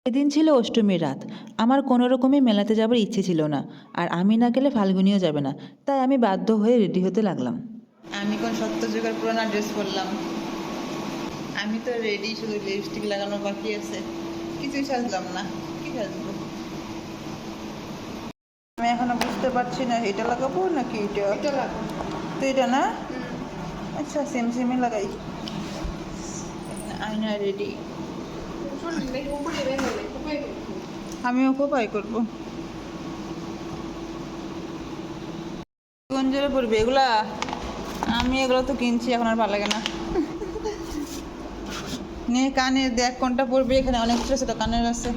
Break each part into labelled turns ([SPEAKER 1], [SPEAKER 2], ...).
[SPEAKER 1] সেদিন ছিল অষ্টমীর রাত। আমার কোনো রকমই মেলাতে যাবার ইচ্ছে ছিল না, আর আমি না গেলে ফাল্গুনিও যাবে না, তাই আমি বাধ্য হয়ে রেডি হতে লাগলাম। আমি কোন সত্য যুগের পুরোনো ড্রেস পরলাম। আমি তো রেডি, শুধু লিপস্টিক লাগানো বাকি আছে, কিছুই সাজলাম না। কি সাজবো আমি এখনো বুঝতে পারছি না, এটা লাগাবো নাকি এটা লাগাবো। তো এটা না, আচ্ছা সেম সেমই লাগাই। আয়না রেডি, আমিও খুব আয় করবো। কোন জোরে পড়বে এগুলা? আমি এগুলো তো কিনছি, এখন আর ভালো লাগে না। নে কানে দেখ কোনটা পড়বে, এখানে অনেক ছোটো ছোটো কানের আছে।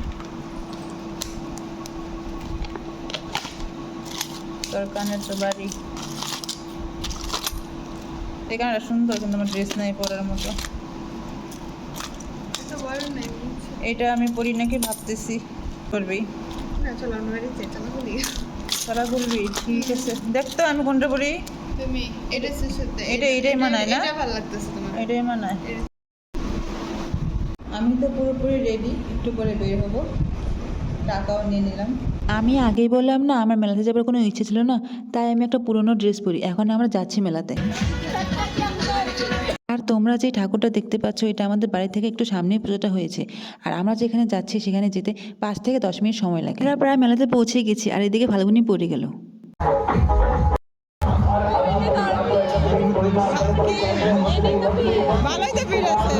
[SPEAKER 1] তোর কানের তো বাড়ি। এই কানটা সুন্দর, কিন্তু আমার ড্রেস নাই পরার মতো। এটা আমি পরি নাকি ভাবতেছি। করবি চলা বলবি, ঠিক আছে। দেখ তো আমি কোনটা পরি। এটাই মানায় না? এটাই মানায়। আমি তো পুরোপুরি রেডি, একটু পরে বের হবো, টাকাও নিয়ে নিলাম। আমি আগেই বললাম না আমার মেলাতে যাবার কোনো ইচ্ছে ছিল না, তাই আমি একটা পুরনো ড্রেস পরি। এখন আমরা যাচ্ছি মেলাতে। আর তোমরা যে ঠাকুরটা দেখতে পাচ্ছ, এটা আমাদের বাড়ি থেকে একটু সামনেই পুজোটা হয়েছে। আর আমরা যেখানে যাচ্ছি সেখানে যেতে 5 থেকে 10 মিনিট সময় লাগে। আমরা প্রায় মেলাতে পৌঁছে গেছি, আর এদিকে ফাল্গুনি পড়ে গেল। ভালোই তো ভিড় আছে।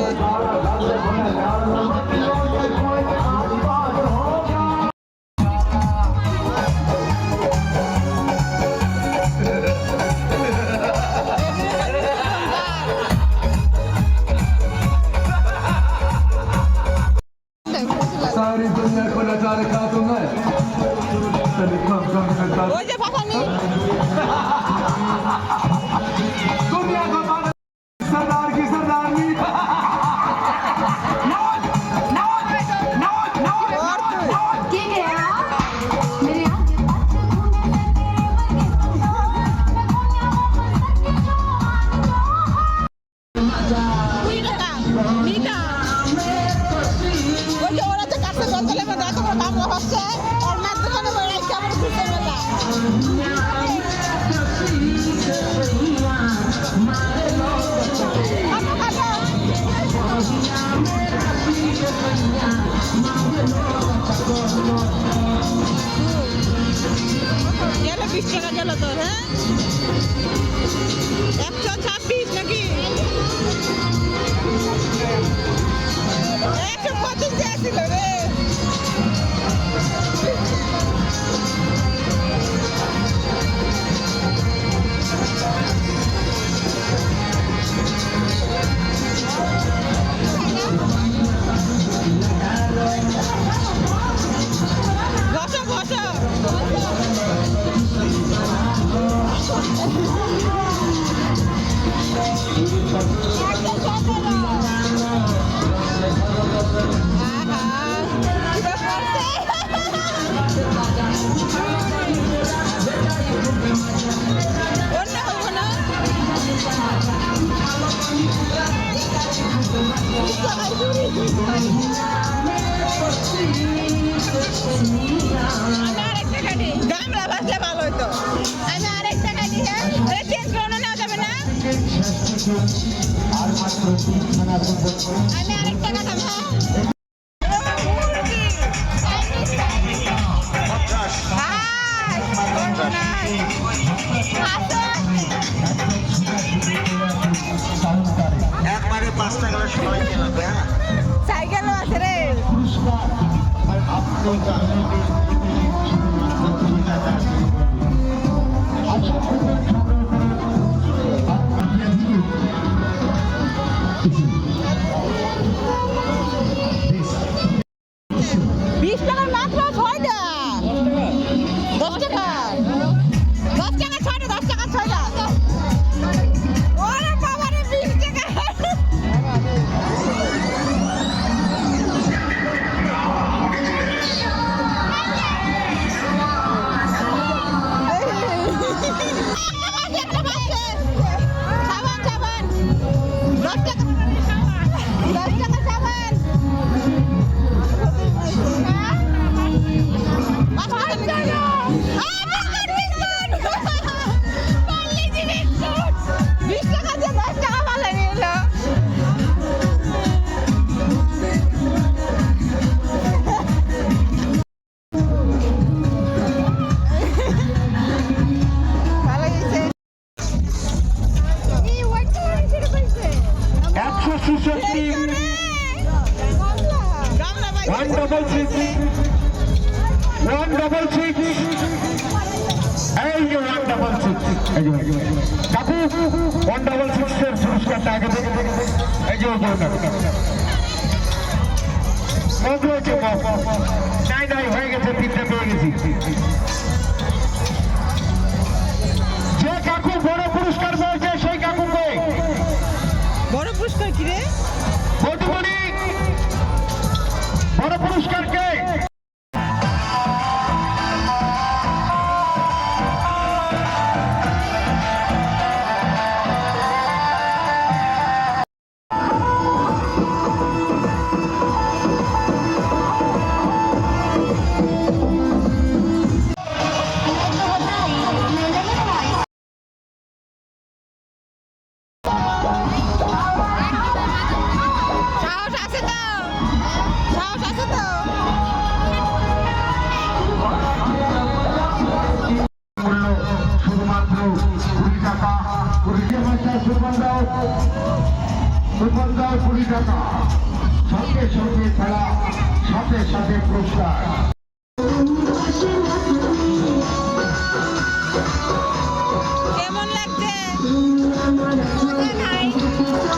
[SPEAKER 2] सारी दुनिया को नचा रखा तुमने। दुनिया को सरदार की सरदारनी।
[SPEAKER 1] গেলো 20 টাকা গেল তোর। হ্যাঁ 126 নাকি 125 দিয়েছিল রে। বসো বসো। গামলা বাজলে ভালো হইতো। আমি আরেকটা কাটি, হ্যাঁ চেঞ্জ করে নেওয়া যাবে না? আমি আরেকটা কাটাবো।
[SPEAKER 3] একবারে 5 টাকা সবাই কেনা
[SPEAKER 1] সাইকেলও আছে রে।
[SPEAKER 2] 166 এই যে 166 এই যে কাকু 166 এর পুরস্কারটা আগে থেকে এই যে নাই হয়ে গেছে, তিনটা পেয়ে গেছি। যে কাকু বড় পুরস্কার পেয়েছে সেই কাকুকে
[SPEAKER 1] বড় পুরস্কার কি রে?
[SPEAKER 2] বটুমণি বড় পুরস্কার কে?
[SPEAKER 1] সাহস আছে তো? সাহস আছে তো?
[SPEAKER 2] শুধুমাত্র 20 টাকা, 20 টাকা 20 টাকা, সঙ্গে সঙ্গে খেলা, সাথে সাথে পুরস্কার।
[SPEAKER 1] কেমন লাগছে?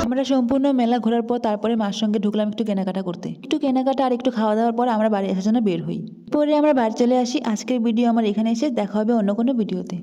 [SPEAKER 1] আমরা সম্পূর্ণ মেলা ঘোরার পর তারপরে মার সঙ্গে ঢুকলাম একটু কেনাকাটা করতে। একটু কেনাকাটা আর একটু খাওয়া দাওয়ার পর আমরা বাড়ি আসার জন্য বের হই। পরে আমরা বাড়ি চলে আসি। আজকের ভিডিও আমার এখানে এসে দেখা হবে অন্য কোনো ভিডিওতে।